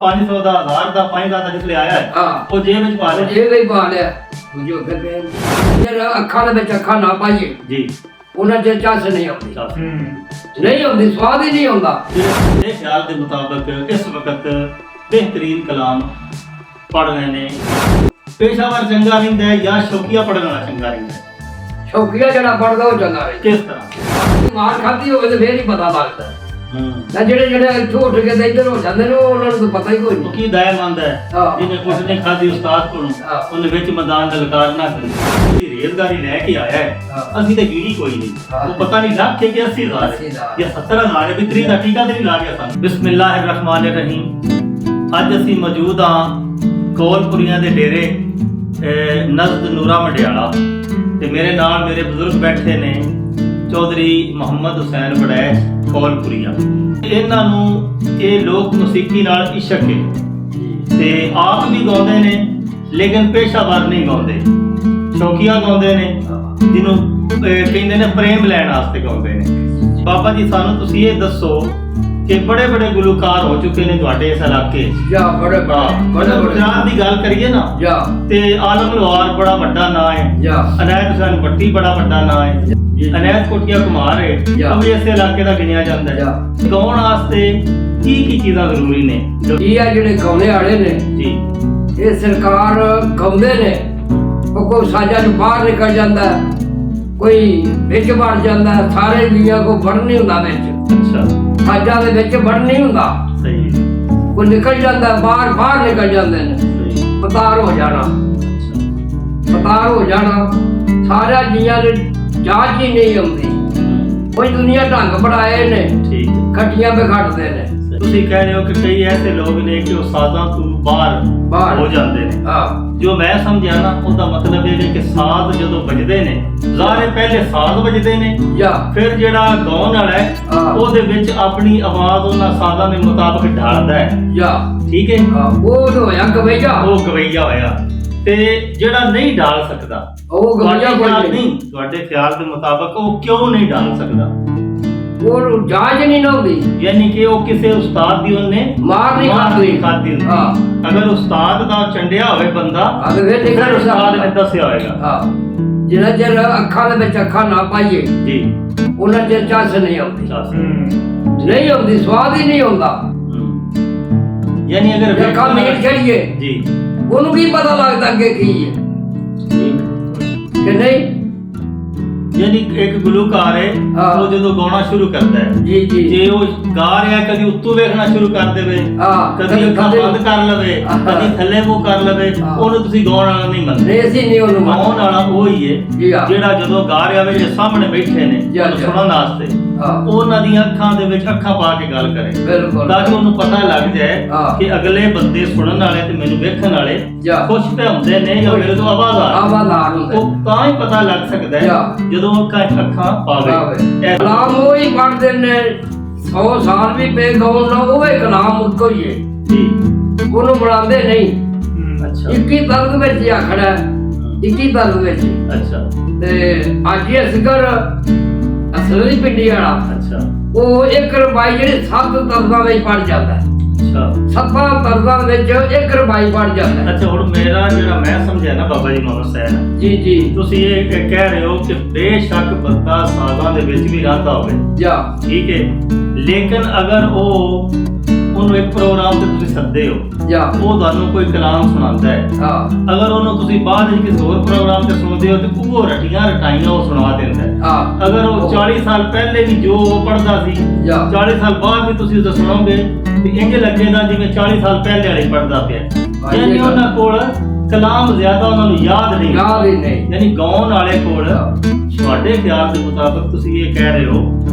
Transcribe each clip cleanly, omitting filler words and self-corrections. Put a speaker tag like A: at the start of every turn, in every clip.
A: 500 ਦਾ 1000 ਦਾ 5000 ਦਾ ਜਿਸਲੇ ਆਇਆ ਹੈ ਉਹ ਜੇਬ ਵਿੱਚ ਪਾ ਲਿਆ
B: ਜੇਬ ਵਿੱਚ ਪਾ ਲਿਆ ਦੂਜੇ ਫਿਰ ਜਿਹੜਾ ਅੱਖਾਂ ਦੇ ਵਿੱਚ ਅੱਖਾਂ ਨਾ ਪਾਈਏ
A: ਜੀ
B: ਉਹਨਾਂ ਚ ਚੱਸ ਨਹੀਂ ਆਉਂਦੀ ਨਹੀਂ ਆਉਂਦੀ ਸਵਾਦ ਹੀ ਨਹੀਂ ਆਉਂਦਾ।
A: ਮੇਰੇ ਖਿਆਲ ਦੇ ਮੁਤਾਬਕ ਇਸ ਵਕਤ ਬਿਹਤਰੀਨ ਕਲਾਮ ਪੜ੍ਹ ਰਹੇ ਨੇ ਪੇਸ਼ਾਵਰ ਚੰਗਾ ਰਹਿੰਦਾ ਹੈ ਜਾਂ ਸ਼ੌਕੀਆ ਪੜ੍ਹਨ ਵਾਲਾ ਚੰਗਾ ਰਹਿੰਦਾ ਹੈ?
B: ਸ਼ੌਕੀਆ ਜਿਹੜਾ ਪੜਦਾ ਉਹ ਚੰਗਾ ਰਹੇ।
A: ਕਿਸ ਤਰ੍ਹਾਂ
B: ਮਾਰ ਖਾਧੀ ਹੋਵੇ ਤੇ ਫੇਰ ਹੀ ਪਤਾ ਲੱਗਦਾ ਤਾਂ ਜਿਹੜੇ ਇੱਥੋਂ ਉੱਠ ਕੇ ਤੇ ਇੱਧਰ ਹੋ ਜਾਂਦੇ ਨੇ ਉਹਨਾਂ ਨੂੰ ਤਾਂ ਪਤਾ ਹੀ ਕੋਈ
A: ਉਹ
B: ਨਹੀਂ।
A: ਕੀ ਦਾਇਮੰਦ ਹੈ ਜਿਹਨੇ ਕੁਛ ਨਹੀਂ ਖਾਧੀ ਉਸਤਾਦ ਕੋਲੋਂ ਉਹਨੇ ਵਿੱਚ ਮੈਦਾਨ ਲਲਕਾਰ ਨਾ ਕਰੀ ਰੇਜ਼ਗਾਰੀ ਲੈ ਕੇ ਆਇਆ ਹੈ ਅਸੀਂ ਤੇ ਗੀੜੀ ਕੋਈ ਨਹੀਂ ਉਹ ਪਤਾ ਨਹੀਂ ਲੱਖ ਕਿ 80000 ਜਾਂ 70000 ਬਿਕਰੀ ਦਾ ਟੀਕਾ ਤੇ ਨਹੀਂ ਲਾ ਗਿਆ ਸਾਨੂੰ। ਬਿਸਮਿਲ੍ਲਾਹਿਰ ਰਹਿਮਾਨਿਰ ਰਹੀਮ। ਅੱਜ ਅਸੀਂ ਮੌਜੂਦ ਹਾਂ ਕੋਲਪੁਰੀਆਂ ਦੇ ਡੇਰੇ ਨਜ਼ਦ ਨੂਰਾ ਮੰਡਿਆਲਾ ਤੇ ਮੇਰੇ ਨਾਲ ਮੇਰੇ ਬਜ਼ੁਰਗ ਬੈਠੇ ਨੇ ਚੌਧਰੀ ਮੁਹੰਮਦ ਹੁਸੈਨ ਬੜੈਚ ਕੋਲਪੁਰੀਆ। ਇਹਨਾਂ ਨੂੰ ਇਹ ਲੋਕ ਮੌਸੀਕੀ ਨਾਲ ਇਸ਼ਕ ਹੈ ਤੇ ਆਪ ਵੀ ਗਾਉਂਦੇ ਨੇ ਲੇਕਿਨ ਪੇਸ਼ਾਵਰ ਨਹੀਂ ਗਾਉਂਦੇ, ਸ਼ੌਕੀਆ ਗਾਉਂਦੇ ਨੇ ਜਿਹਨੂੰ ਕਹਿੰਦੇ ਨੇ ਪ੍ਰੇਮ ਲੈਣ ਵਾਸਤੇ ਗਾਉਂਦੇ ਨੇ। ਬਾਬਾ ਜੀ ਸਾਨੂੰ ਤੁਸੀਂ ਇਹ ਦੱਸੋ ਕਿ ਬੜੇ ਬੜੇ ਗੁਲੂਕਾਰ ਹੋ ਚੁੱਕੇ ਨੇ ਤੁਹਾਡੇ ਇਸ ਇਲਾਕੇ
B: ਜਾਂ ਬੜੇ
A: ਪੰਜਾਬ ਦੀ ਗੱਲ ਕਰੀਏ ਨਾ ਤੇ ਆਲਮ ਲੋਹਾਰ ਬੜਾ ਵੱਡਾ ਨਾਂ ਹੈ, ਅਨਾਇਤ ਹੁਸੈਨ ਭੱਟੀ ਬੜਾ ਵੱਡਾ ਨਾਂ ਹੈ, ਅਨਾਇਤ ਕੋਟੀਆ ਕੁਮਾਰ ਹੈ, ਉਹ ਵੀ ਇਸੇ ਇਲਾਕੇ ਦਾ ਗਿਣਿਆ ਜਾਂਦਾ ਹੈ। ਗਾਉਣ ਵਾਸਤੇ ਕੀ ਚੀਜ਼ਾਂ ਜ਼ਰੂਰੀ ਨੇ?
B: ਇਹ ਆ ਜਿਹੜੇ ਗਾਉਣੇ ਵਾਲੇ ਨੇ
A: ਜੀ
B: ਇਹ ਸਰਕਾਰ ਗਾਉਂਦੇ ਨੇ ਉਹ ਕੋਈ ਸਾਜਾਂ ਨੂੰ ਬਾਹਰ ਨਿਕਲ ਜਾਂਦਾ ਕੋਈ ਵਿੱਚ ਵੜ ਜਾਂਦਾ ਸਾਰੇ ਲੀਆਂ ਕੋ ਵੜ ਨਹੀਂ ਹੁੰਦਾ ਵਿੱਚ।
A: ਅੱਛਾ
B: ਸਾਜਾਂ ਦੇ ਵਿੱਚ ਵੜ ਨਹੀਂ ਹੁੰਦਾ
A: ਸਹੀ
B: ਕੋਈ ਨਿਕਲ ਜਾਂਦਾ ਬਾਹਰ ਨਿਕਲ ਜਾਂਦੇ ਨੇ ਪਤਾਰ ਹੋ ਜਾਣਾ ਸਾਰਿਆਂ ਜੀਆਂ ਦੇ ਜਾਂਚ ਹੀ ਨਹੀਂ ਆਉਂਦੀ। ਕੋਈ ਦੁਨੀਆ ਢੰਗ ਬਣਾਏ ਨੇ
A: ਠੀਕ
B: ਖੱਟੀਆਂ ਤੇ ਖੱਟਦੇ ਨੇ।
A: ਤੁਸੀਂ ਕਹਿ ਰਹੇ ਹੋ ਕਿ ਕਈ ਐਸੇ ਲੋਕ ਨੇ ਕਿ ਉਹ ਸਾਜ਼ਾਂ ਤੋਂ ਬਾਹਰ ਹੋ ਜਾਂਦੇ ਨੇ। ਜੋ ਮੈਂ ਸਮਝਿਆ ਨਾ ਉਹਦਾ ਮਤਲਬ ਇਹ ਹੈ ਕਿ ਸਾਜ਼ ਜਦੋਂ ਵੱਜਦੇ ਨੇ ਜ਼ਾਰੇ ਪਹਿਲੇ ਸਾਜ਼ ਵੱਜਦੇ ਨੇ ਫਿਰ ਜਿਹੜਾ ਗਾਉਣ ਵਾਲਾ ਹੈ ਉਹਦੇ ਵਿੱਚ ਆਪਣੀ ਆਵਾਜ਼ ਉਹਨਾਂ ਸਾਜ਼ਾਂ ਦੇ ਮੁਤਾਬਕ ਢਾਲਦਾ ਹੈ। ਠੀਕ ਹੈ
B: ਉਹ ਹੋਇਆ ਗਵਈਆ
A: ਹੋਇਆ ਤੇ ਜਿਹੜਾ ਨਹੀਂ ਢਾਲ ਸਕਦਾ
B: ਉਹ ਗਵਈਆ
A: ਨਹੀਂ ਤੁਹਾਡੇ ਖਿਆਲ ਦੇ ਮੁਤਾਬਕ ਉਹ ਕਿਉਂ ਨਹੀਂ ਢਾਲ ਸਕਦਾ?
B: ਉਹ ਜਾਂਚ ਨਹੀਂ ਨਾ ਹੁੰਦੀ
A: ਯਾਨੀ ਕਿ ਉਹ ਕਿਸੇ ਉਸਤਾਦ ਦੀ ਉਹਨੇ
B: ਮਾਰ ਨਹੀਂ
A: ਖਾਦੀ ਹੁੰਦੀ। ਅਗਰ ਉਸਤਾਦ ਦਾ ਚੰਡਿਆ ਹੋਵੇ ਬੰਦਾ ਫਿਰ ਉਸਤਾਦ ਨੇ ਦੱਸਿਆ ਹੋਏਗਾ।
B: ਜਿਹੜਾ ਚਿਰ ਅੱਖਾਂ ਦੇ ਵਿੱਚ ਅੱਖਾਂ ਨਾ ਪਾਈਏ
A: ਜੀ
B: ਉਹਨਾਂ ਚਿਰ ਚੱਸ ਨਹੀਂ ਆਉਂਦੀ ਨਹੀਂ ਆਉਂਦੀ ਸਵਾਦ ਹੀ ਨਹੀਂ ਆਉਂਦਾ।
A: ਯਾਨੀ ਅਗਰ
B: ਅੱਖਾਂ ਮੀਟ ਚੜੀਏ ਜੀ ਉਹਨੂੰ ਕੀ ਪਤਾ ਲੱਗਦਾ ਅੱਗੇ ਕੀ ਹੈ ਕਿ ਨਹੀਂ।
A: ਯਾਨੀ ਇੱਕ ਗੁਲੂਕਾਰ ਹੈ ਉਹ ਜਦੋਂ ਗਾਉਣਾ ਸ਼ੁਰੂ ਕਰਦਾ ਹੈ
B: ਜੀ
A: ਜੇ ਉਹ ਗਾ ਰਿਹਾ ਕਦੀ ਉੱਤੋਂ ਵੇਖਣਾ ਸ਼ੁਰੂ ਕਰ ਦੇਵੇ ਕਦੀ ਅੱਖਾਂ ਬੰਦ ਕਰ ਲਵੇ ਕਦੀ ਥੱਲੇ ਮੂੰਹ ਕਰ ਲਵੇ ਉਹਨੂੰ ਤੁਸੀਂ ਗਾਉਣ ਵਾਲਾ ਨਹੀਂ ਮੰਨਦੇ।
B: ਅਸੀਂ ਨਹੀਂ ਉਹਨੂੰ
A: ਗਾਉਣ ਵਾਲਾ ਉਹ ਹੀ ਹੈ ਜਿਹੜਾ ਜਦੋਂ ਗਾ ਰਿਹਾ ਵੇ ਜਿਹੜੇ ਸਾਹਮਣੇ ਬੈਠੇ ਨੇ ਸੁਣਨ ਵਾਸਤੇ ਉਹਨਾਂ ਦੀਆਂ ਅੱਖਾਂ ਦੇ ਵਿੱਚ ਅੱਖਾਂ ਪਾ ਕੇ ਗੱਲ ਕਰੇ ਤਾਂ ਕਿ ਉਹਨੂੰ ਪਤਾ ਲੱਗ ਜਾਏ ਕਿ ਅਗਲੇ ਬੰਦੇ ਸੁਣਨ ਵਾਲੇ ਤੇ ਮੈਨੂੰ ਵੇਖਣ ਵਾਲੇ ਖੁਸ਼ ਤੇ ਹੁੰਦੇ ਨੇ ਜਾਂ ਮੇਰੇ ਤੋਂ ਆਵਾਜ਼ ਆ ਰਹੀ ਉਹ ਤਾਂ ਹੀ ਪਤਾ ਲੱਗ ਸਕਦਾ ਹੈ ਜਦੋਂ ਅੱਖਾਂ ਪਾਵੇ।
B: ਕਲਾਮ ਉਹ ਹੀ ਪੜ੍ਹਦੇ ਨੇ 100 ਸਾਲ ਵੀ ਪੇ ਗਾਉਣ ਨਾ ਉਹ ਕਲਾਮ ਉੱਕੋ ਹੀ ਹੈ
A: ਜੀ
B: ਉਹਨੂੰ ਬਣਾਉਂਦੇ ਨਹੀਂ।
A: ਅੱਛਾ
B: 21 ਦਰਦ ਵਿੱਚ ਹੀ ਆਖੜਾ 21 ਦਰਦ ਵਿੱਚ
A: ਅੱਛਾ
B: ਤੇ ਅੱਜ ਇਹ ਸਿਕਰ ਅਸਲੀ ਪਿੰਡੀ ਵਾਲਾ
A: ਅੱਛਾ
B: ਉਹ 1 ਰੁਪਏ ਜਿਹੜੇ 7 ਦਰਦਾਂ ਵਿੱਚ ਪੜ ਜਾਂਦਾ ਹੈ।
A: ਅੱਛਾ
B: 7 ਦਰਦਾਂ ਵਿੱਚ 1 ਰੁਪਏ ਪੜ ਜਾਂਦਾ ਹੈ।
A: ਅੱਛਾ ਹੁਣ ਮੇਰਾ ਜਿਹੜਾ ਮੈਂ ਸਮਝਿਆ ਨਾ ਬਾਬਾ ਜੀ ਮੁਹੰਮਦ ਸੈਨ
B: ਜੀ
A: ਤੁਸੀਂ ਇਹ ਕਹਿ ਰਹੇ ਹੋ ਕਿ ਬੇਸ਼ੱਕ ਬੰਦਾ ਸਾਜ਼ਾਂ ਦੇ ਵਿੱਚ ਵੀ ਰਹਿੰਦਾ ਹੋਵੇ ਠੀਕ ਹੈ ਲੇਕਿਨ ਅਗਰ ਉਹਨੂੰ ਇੱਕ ਪ੍ਰੋਗਰਾਮ ਤੇ ਤੁਸੀਂ ਸੱਦੇ ਹੋ ਉਹ ਤੁਹਾਨੂੰ ਕੋਈ ਕਲਾਮ ਸੁਣਾਉਂਦਾ ਹੈ ਅਗਰ ਉਹਨੂੰ ਤੁਸੀਂ ਬਾਅਦ ਵਿੱਚ ਕਿਸੇ ਹੋਰ ਪ੍ਰੋਗਰਾਮ ਤੇ ਸੁਣਦੇ ਹੋ ਤੇ ਉਹ ਰਟਾਈਆਂ ਉਹ ਸੁਣਾ ਦਿੰਦਾ ਹੈ। ਅਗਰ ਉਹ 40 ਸਾਲ ਪਹਿਲੇ ਵੀ ਜੋ ਉਹ ਪੜ੍ਹਦਾ ਸੀ 40 ਸਾਲ ਬਾਅਦ ਵੀ ਤੁਸੀਂ ਉਸੇ ਸੁਣੋਗੇ ਤੇ ਇੰਜ ਲੱਗੇਗਾ ਜਿਵੇਂ 40 ਸਾਲ ਪਹਿਲੇ ਵਾਲੇ ਪੜ੍ਹਦਾ ਪਿਆ। ਯਾਨੀ ਉਹਨਾਂ ਕੋਲ ਕਲਾਮ ਜ਼ਿਆਦਾ ਉਹਨਾਂ ਨੂੰ ਯਾਦ ਨਹੀਂ ਯਾਨੀ ਗਾਉਣ ਵਾਲੇ ਕੋਲ ਤੁਹਾਡੇ ਖਿਆਲ ਦੇ ਮੁਤਾਬਕ ਤੁਸੀਂ ਇਹ ਕਹਿ ਰਹੇ ਹੋ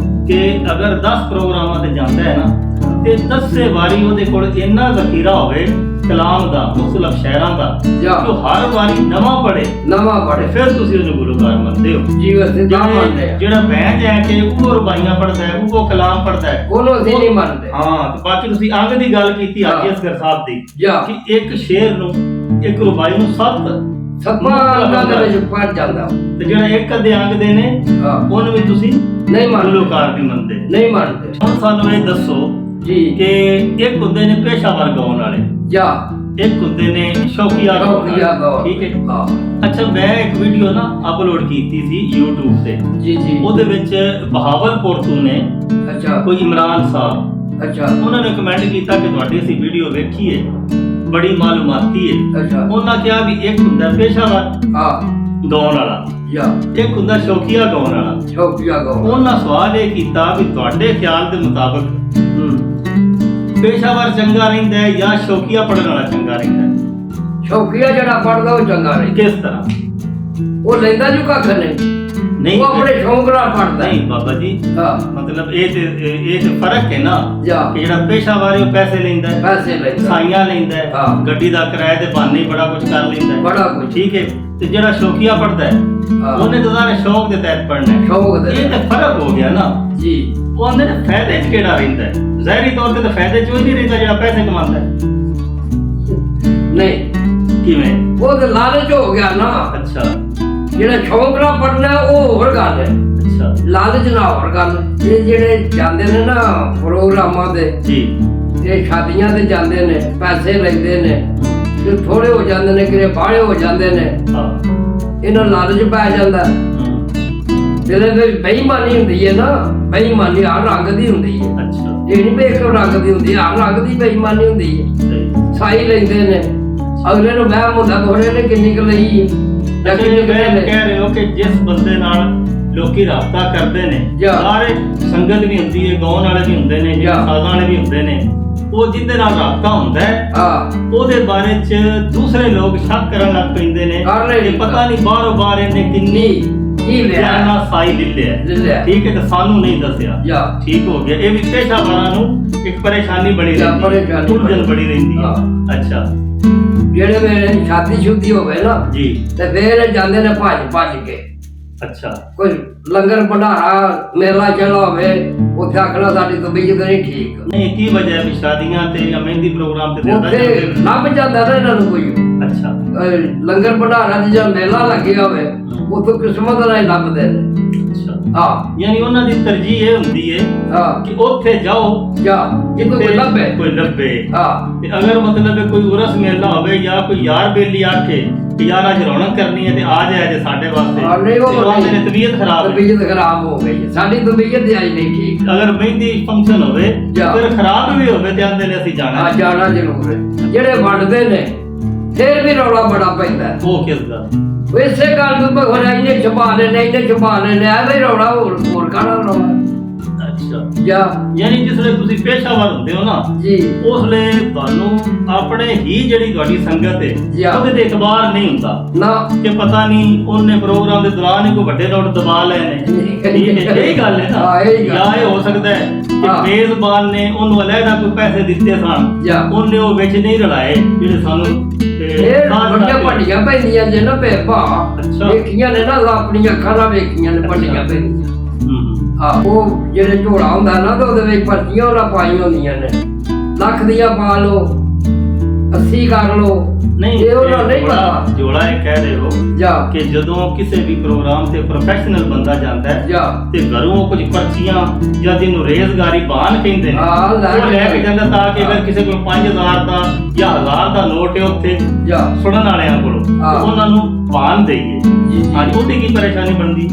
A: ਕਿ ਅਗਰ 10 ਪ੍ਰੋਗਰਾਮਾਂ ਤੇ ਜਾਂਦਾ ਹੈ ਨਾ ਤੇ 10ਵੇਂ ਵਾਰੀ ਉਹਦੇ ਕੋਲ ਇੰਨਾ ਜ਼ਖੀਰਾ ਹੋਵੇ ਕਲਾਮ ਦਾ ਮੁਖਤਲਿਫ ਸ਼ਾਇਰਾਂ ਦਾ ਕਿ ਉਹ ਹਰ ਵਾਰੀ ਨਵਾਂ ਪੜੇ ਫਿਰ ਤੁਸੀਂ ਉਹਨੂੰ ਗੁਲੂਕਾਰ ਮੰਨਦੇ ਹੋ। ਜਿਹੜਾ ਬਹਿ ਜਾ ਕੇ ਉਹ ਰਬਾਈਆਂ ਪੜਦਾ ਹੈ ਉਹ ਕਲਾਮ ਪੜਦਾ ਹੈ
B: ਉਹਨੂੰ ਅਸੀਂ ਨਹੀਂ ਮੰਨਦੇ।
A: ਤੇ ਬਾਕੀ ਤੁਸੀਂ ਅੰਗ ਦੀ ਗੱਲ ਕੀਤੀ ਹਾਜੀ ਅਸਗਰ ਸਾਹਿਬ ਦੀ ਕਿ ਇੱਕ ਸ਼ੇਰ ਨੂੰ ਇੱਕ ਰਬਾਈ ਨੂੰ
B: ਸੱਪਾਂ ਅੰਗਾਂ ਦੇ ਵਿੱਚ ਪੜ ਜਾਂਦਾ
A: ਤੇ ਜਿਹੜਾ ਇੱਕ ਅੱਧੇ ਅੰਗ ਦੇ ਨੇ ਉਹਨੂੰ ਵੀ ਤੁਸੀਂ
B: ਨਹੀਂ ਮੰਨਦੇ
A: ਗੁਲੂਕਾਰ ਨਹੀਂ ਮੰਨਦੇ।
B: ਹੁਣ
A: ਸਾਨੂੰ ਇਹ ਦੱਸੋ
B: ਜੀ
A: ਕਿ ਇੱਕ ਹੁੰਦੇ ਨੇ ਪੇਸ਼ਾਵਰ ਗਾਉਣ ਵਾਲੇ
B: ਜਾਂ
A: ਇੱਕ ਹੁੰਦੇ ਨੇ ਸ਼ੌਕੀਆ ਗਾਉਣ ਵਾਲੇ, ਠੀਕ ਹੈ।
B: ਹਾਂ
A: ਅੱਛਾ, ਮੈਂ ਇੱਕ ਵੀਡੀਓ ਨਾ ਅਪਲੋਡ ਕੀਤੀ ਸੀ YouTube ਤੇ।
B: ਜੀ ਜੀ
A: ਉਹਦੇ ਵਿੱਚ ਬਹਾਵਲਪੁਰ ਤੋਂ ਨੇ
B: ਅੱਛਾ
A: ਕੋਈ ਇਮਰਾਨ ਸਾਹਿਬ,
B: ਅੱਛਾ
A: ਉਹਨਾਂ ਨੇ ਕਮੈਂਟ ਕੀਤਾ ਕਿ ਤੁਹਾਡੀ ਅਸੀਂ ਵੀਡੀਓ ਵੇਖੀ ਹੈ, ਬੜੀ ਮਾਲੂਮਾਤੀ ਹੈ।
B: ਅੱਛਾ
A: ਉਹਨਾਂ ਕਿਹਾ ਵੀ ਇੱਕ ਹੁੰਦਾ ਪੇਸ਼ਾਵਰ
B: ਹਾਂ
A: ਗਾਉਣ ਵਾਲਾ,
B: ਜਾਂ
A: ਇੱਕ ਹੁੰਦਾ ਸ਼ੌਕੀਆ ਗਾਉਣ ਵਾਲਾ।
B: ਸ਼ੌਕੀਆ ਗਾਉਣ
A: ਉਹਨਾਂ ਸਵਾਲ ਇਹ ਕੀਤਾ ਵੀ ਤੁਹਾਡੇ ਖਿਆਲ ਦੇ ਮੁਤਾਬਕ ਪੇਸ਼ਾਵਰ ਚੰਗਾ ਰਹਿੰਦਾ ਹੈ ਜਾਂ ਸ਼ੌਕੀਆ ਪੜਨ ਵਾਲਾ ਚੰਗਾ ਰਹਿੰਦਾ ਹੈ?
B: ਸ਼ੌਕੀਆ ਜਿਹੜਾ ਪੜਦਾ ਉਹ ਚੰਗਾ ਨਹੀਂ,
A: ਕਿਸ ਤਰ੍ਹਾਂ?
B: ਉਹ ਲੈਂਦਾ ਜੂ ਕੱਖ ਨਹੀਂ,
A: ਨਹੀਂ
B: ਉਹ ਆਪਣੇ ਸ਼ੌਂਕ ਨਾਲ ਪੜਦਾ।
A: ਨਹੀਂ ਬਾਬਾ ਜੀ,
B: ਹਾਂ
A: ਮਤਲਬ ਇਹ ਤੇ ਫਰਕ ਹੈ ਨਾ
B: ਜਾਂ
A: ਕਿ ਜਿਹੜਾ ਪੇਸ਼ਾਵਰ ਹੈ ਉਹ ਪੈਸੇ ਲੈਂਦਾ ਹੈ,
B: ਪੈਸੇ ਲੈਂਦਾ
A: ਸਾਈਆਂ ਲੈਂਦਾ ਹੈ,
B: ਹਾਂ।
A: ਗੱਡੀ ਦਾ ਕਿਰਾਏ ਤੇ ਬਹਾਨੇ ਬੜਾ ਕੁਝ ਕਰ ਲੈਂਦਾ ਹੈ,
B: ਬੜਾ ਕੁਝ,
A: ਠੀਕ ਹੈ। ਤੇ ਜਿਹੜਾ ਸ਼ੌਕੀਆ ਪੜਦਾ ਹੈ
B: ਹਾਂ।
A: ਉਹਨੇ ਤਾਂ ਸਾਰੇ ਸ਼ੌਕ ਦੇ ਤਹਿਤ ਪੜਨਾ ਹੈ।
B: ਸ਼ੌਕ ਦੇ
A: ਇਹ ਤਾਂ ਫਰਕ ਹੋ ਗਿਆ ਨਾ
B: ਜੀ।
A: ਉਹ ਅੰਦਰ ਫਾਇਦੇ 'ਚ ਕਿਹੜਾ ਰਹਿੰਦਾ ਹੈ? ਜ਼ਾਹਿਰੀ ਤੌਰ ਤੇ ਤਾਂ ਫਾਇਦੇ 'ਚ ਉਹ ਹੀ ਨਹੀਂ ਰਹਿੰਦਾ ਜਿਹੜਾ ਪੈਸੇ ਕਮਾਉਂਦਾ ਹੈ।
B: ਨਹੀਂ
A: ਕਿਵੇਂ?
B: ਉਹ ਤੇ ਲਾਲਚ ਹੋ ਗਿਆ ਨਾ।
A: ਅੱਛਾ
B: ਜਿਹੜਾ ਸ਼ੌਂਕ ਨਾਲ ਪੜਨਾ ਉਹ ਹੋਰ ਗੱਲ ਹੈ,
A: ਅੱਛਾ
B: ਲਾਲਚ ਨਾਲ ਹੋਰ ਗੱਲ। ਇਹ ਜਿਹੜੇ ਜਾਂਦੇ ਨੇ ਨਾ ਪ੍ਰੋਗਰਾਮਾਂ ਦੇ,
A: ਜੀ
B: ਇਹ ਸ਼ਾਦੀਆਂ ਤੇ ਜਾਂਦੇ ਨੇ, ਪੈਸੇ ਲੈਂਦੇ ਨੇ, ਕਿ ਥੋੜੇ ਹੋ ਜਾਂਦੇ ਨੇ, ਕਿਤੇ ਬਾਹਲੇ ਹੋ ਜਾਂਦੇ ਨੇ,
A: ਹਾਂ
B: ਇਹਨਾਂ ਨੂੰ ਲਾਲਚ ਪੈ ਜਾਂਦਾ। ਜਿਹਦੇ ਵਿੱਚ ਬੇਈਮਾਨੀ ਹੁੰਦੀ ਹੈ ਨਾ, ਬੇਈਮਾਨੀ ਹਰ ਰੰਗ ਦੀ ਹੁੰਦੀ ਹੈ।
A: ਅੱਛਾ
B: ਇਹ ਨਹੀਂ ਵੀ ਇੱਕ ਰੰਗ ਦੀ ਹੁੰਦੀ, ਹਰ ਰੰਗ ਦੀ ਬੇਈਮਾਨੀ ਹੁੰਦੀ ਹੈ।
A: ਸਹੀ।
B: ਸਾਈ ਲੈਂਦੇ ਨੇ, ਅਗਲੇ ਨੂੰ ਵਹਿਮ ਹੁੰਦਾ ਥੋੜੇ ਨੇ ਕਿੰਨੀ ਕੁ ਲਈ ਹੈ ਜਾਂ
A: ਅੱਛਾ,
B: ਕਿੰਨੀ
A: ਇਹ
B: ਕੁ
A: ਮੈਂ
B: ਨਹੀਂ।
A: ਕਹਿ ਰਹੇ ਹੋ ਕਿ ਜਿਸ ਬੰਦੇ ਨਾਲ ਲੋਕੀ ਰਾਬਤਾ ਕਰਦੇ ਨੇ,
B: ਜਾਂ।
A: ਸਾਰੇ ਸੰਗਤ ਵੀ ਹੁੰਦੀ ਹੈ, ਗਾਉਣ ਵਾਲੇ ਵੀ ਹੁੰਦੇ ਨੇ,
B: ਜਾਂ।
A: ਸਾਜ਼ਾਂ ਵਾਲੇ ਵੀ ਹੁੰਦੇ ਨੇ, ਉਹ ਜਿਹਦੇ ਨਾਲ ਰਾਬਤਾ ਹੁੰਦਾ ਹੈ
B: ਹਾਂ
A: ਉਹਦੇ ਬਾਰੇ ਚ ਦੂਸਰੇ ਲੋਕ ਸ਼ੱਕ ਕਰਨ ਲੱਗ ਪੈਂਦੇ ਨੇ
B: ਕਰ ਰਹੇ
A: ਕਿ
B: ਨੇ।
A: ਪਤਾ ਨਹੀਂ ਬਾਹਰੋਂ ਬਾਹਰ ਇਹਨੇ ਕਿੰਨੀ
B: ਕੀ ਲਿਆ
A: ਜਾਨਾ ਸਾਈ ਲੈ
B: ਲੈ ਲਿਆ।
A: ਠੀਕ ਹੈ, ਤੇ ਸਾਨੂੰ ਨਹੀਂ ਦੱਸਿਆ।
B: ਜਾਂ
A: ਠੀਕ ਹੋ ਗਿਆ। ਇਹ ਵੀ ਪੇਸ਼ਾਵਰਾਂ ਨੂੰ ਇੱਕ ਪਰੇਸ਼ਾਨੀ ਬਣੀ
B: ਜਾਂ
A: ਰਹਿੰਦੀ ਹੈ,
B: ਪਰੇਸ਼ਾਨੀ
A: ਉਲਝਣ ਬੜੀ ਰਹਿੰਦੀ ਹੈ।
B: ਹਾਂ।
A: ਅੱਛਾ
B: ਜਿਹੜੇ ਮੇਰੇ ਸ਼ਾਦੀ ਸ਼ੁੱਦੀ ਹੋਵੇ ਨਾ
A: ਜੀ
B: ਤੇ ਫੇਰ ਜਾਂਦੇ ਨੇ ਭੱਜ ਕੇ।
A: ਅੱਛਾ
B: ਕੋਈ ਲੰਗਰ ਭੰਡਾਰਾ ਮੇਲਾ ਚੱਲਾ ਹੋਵੇ, ਉੱਥੇ ਆਖਣਾ ਸਾਡੀ ਤਬੀਅਤ ਨਹੀਂ ਠੀਕ,
A: ਨਹੀਂ ਕੀ ਵਜ੍ਹਾ ਹੈ ਵੀ ਸ਼ਾਦੀਆਂ ਤੇ ਜਾਂ ਮਹਿੰਦੀ ਪ੍ਰੋਗਰਾਮ ਤੇ ਜ਼ਿਆਦਾ
B: ਉੱਥੇ
A: ਜਾਂਦੇ ਨੇ?
B: ਲੱਭ ਜਾਂਦਾ ਨਾ ਇਹਨਾਂ ਨੂੰ ਕੋਈ।
A: ਅੱਛਾ
B: ਲੰਗਰ ਭੰਡਾਰਾ ਦੀ ਜਾਂ ਮੇਲਾ ਲੱਗਿਆ ਹੋਵੇ, ਉੱਥੋਂ ਕਿਸਮਤ ਨਾਲ ਹੀ ਲੱਭਦੇ ਨੇ।
A: ਅੱਛਾ,
B: ਹਾਂ
A: ਯਾਨੀ ਉਹਨਾਂ ਦੀ ਤਰਜੀਹ ਇਹ ਹੁੰਦੀ ਹੈ
B: ਹਾਂ
A: ਕਿ ਉੱਥੇ ਜਾਓ
B: ਜਾਂ ਜਿੱਥੇ ਕੋਈ ਲੱਭੇ।
A: ਕੋਈ ਲੱਭੇ।
B: ਹਾਂ
A: ਤੇ ਅਗਰ ਮਤਲਬ ਕੋਈ ਉਰਸ ਮੇਲਾ ਹੋਵੇ ਜਾਂ ਕੋਈ ਯਾਰ ਬੇਲੀ ਆਖੇ ਕਿ ਯਾਰ ਅੱਜ ਰੌਣਕ ਕਰਨੀ ਹੈ ਤੇ ਆ ਜਾਏ ਜੇ ਸਾਡੇ ਵਾਸਤੇ,
B: ਹਾਂ, ਨਹੀਂ ਉਹ
A: ਤੇ ਆਂਦੇ ਨੇ ਤਬੀਅਤ ਖਰਾਬ ਹੈ।
B: ਤਬੀਅਤ ਖਰਾਬ ਹੋ ਗਈ, ਸਾਡੀ ਤਬੀਅਤ ਅੱਜ ਨਹੀਂ ਠੀਕ।
A: ਅਗਰ ਮਹਿੰਦੀ ਫੰਕਸ਼ਨ ਹੋਵੇ
B: ਜਾਂ।
A: ਫਿਰ ਖਰਾਬ ਵੀ ਹੋਵੇ ਤੇ ਆਂਦੇ ਨੇ ਅਸੀਂ ਜਾਣਾ
B: ਆ
A: ਹੈ।
B: ਜਾਣਾ ਜ਼ਰੂਰ ਹੈ। ਜਿਹੜੇ ਵੰਡਦੇ ਨੇ ਫੇਰ ਵੀ ਰੌਲਾ ਬੜਾ ਪੈਂਦਾ ਹੈ।
A: ਉਹ ਕਿਸ ਦਾ?
B: ਉਹ ਇਸੇ ਗੱਲ ਤੋਂ ਭਗਵਾਨ ਇਹਨੇ ਛੁਪਾ ਲੈਣੇ, ਇਹਨੇ ਛੁਪਾ ਲੈਣੇ, ਐਵੇਂ ਰੌਲਾ ਹੋਰ ਕਾਹਦਾ ਰੌਲਾ।
A: ਅੱਛਾ,
B: ਜਾਂ
A: ਯਾਨੀ ਜਿਸ ਵੇਲੇ ਤੁਸੀਂ ਪੇਸ਼ਾਵਰ ਹੁੰਦੇ ਹੋ ਨਾ,
B: ਜੀ
A: ਉਸ ਵੇਲੇ ਤੁਹਾਨੂੰ ਆਪਣੇ ਹੀ ਜਿਹੜੀ ਤੁਹਾਡੀ ਸੰਗਤ ਹੈ
B: ਜਾਂ।
A: ਉਹਦੇ ਤੇ ਇਤਬਾਰ ਨਹੀਂ ਹੁੰਦਾ
B: ਨਾ
A: ਕਿ ਪਤਾ ਨਹੀਂ ਉਹਨੇ ਪ੍ਰੋਗਰਾਮ ਦੇ ਦੌਰਾਨ ਹੀ ਕੋਈ ਵੱਡੇ ਨੋਟ ਦਬਾ ਲਏ ਨੇ। ਠੀਕ ਹੈ, ਇਹ ਗੱਲ ਹੈ ਨਾ।
B: ਹਾਂ, ਇਹੀ ਗੱਲ।
A: ਜਾਂ ਇਹ ਹੋ ਸਕਦਾ ਹੈ ਕਿ
B: ਹਾਂ।
A: ਮੇਜ਼ਬਾਨ ਨੇ ਉਹਨੂੰ ਅਲੱਗਾ ਕੋਈ ਪੈਸੇ ਦਿੱਤੇ ਸਨ,
B: ਜਾਂ।
A: ਉਹਨੇ ਉਹ ਵਿੱਚ ਨਹੀਂ ਰਲਾਏ ਜਿਹੜੇ ਸਾਨੂੰ
B: ਇਹ ਵੱਡੀਆਂ ਭੰਡੀਆਂ ਪੈਂਦੀਆਂ ਜੇ ਨਾ ਭਾ
A: ਅੱਛਾ।
B: ਵੇਖੀਆਂ ਨੇ ਨਾ, ਆਪਣੀਆਂ ਅੱਖਾਂ ਨਾਲ ਵੇਖੀਆਂ ਨੇ ਭੰਡੀਆਂ ਪੈਂਦੀਆਂ।
A: ਹੂੰ।
B: ਹਾਂ ਉਹ ਜਿਹੜੇ ਝੋਲਾ ਹੁੰਦਾ ਨਾ ਤੇ ਉਹਦੇ ਵਿੱਚ ਪਰਚੀਆਂ ਉਹਨਾਂ ਪਾਈਆਂ ਹੁੰਦੀਆਂ ਨੇ, ਲੱਖ ਦੀਆਂ ਪਾ ਲਓ, 80 ਕਰ ਲਓ।
A: ਨਹੀਂ,
B: ਇਹ ਉਹਨਾਂ ਨਹੀਂ ਪਤਾ।
A: ਜੋੜਾ ਇਹ ਕਹਿ ਰਹੇ ਹੋ
B: ਜਾਂ
A: ਕਿ ਜਦੋਂ ਕਿਸੇ ਵੀ ਪ੍ਰੋਗਰਾਮ ਤੇ ਪ੍ਰੋਫੈਸ਼ਨਲ ਬੰਦਾ ਜਾਂਦਾ ਹੈ
B: ਜਾਂ
A: ਤੇ ਘਰੋਂ ਕੁਝ ਪਰਚੀਆਂ ਜਾਂ ਜਿਹਨੂੰ ਰੇਜ਼ਗਾਰੀ ਬਾਨ ਕਹਿੰਦੇ ਨੇ,
B: ਹਾਂ,
A: ਉਹ ਲੈ ਕੇ ਜਾਂਦਾ ਤਾਂ ਕਿ ਅਗਰ ਕਿਸੇ ਕੋਲ 5000 ਦਾ ਜਾਂ 1000 ਦਾ ਨੋਟ ਹੈ ਉੱਥੇ
B: ਜਾਂ
A: ਸੁਣਨ ਵਾਲਿਆਂ ਕੋਲੋਂ, ਤੇ
B: ਹਾਂ।
A: ਉਹਨਾਂ ਨੂੰ ਬਾਨ ਦੇਈਏ।
B: ਜੀ ਜੀ।
A: ਅੱਜ ਉਹਦੀ ਕੀ ਪਰੇਸ਼ਾਨੀ ਬਣਦੀ?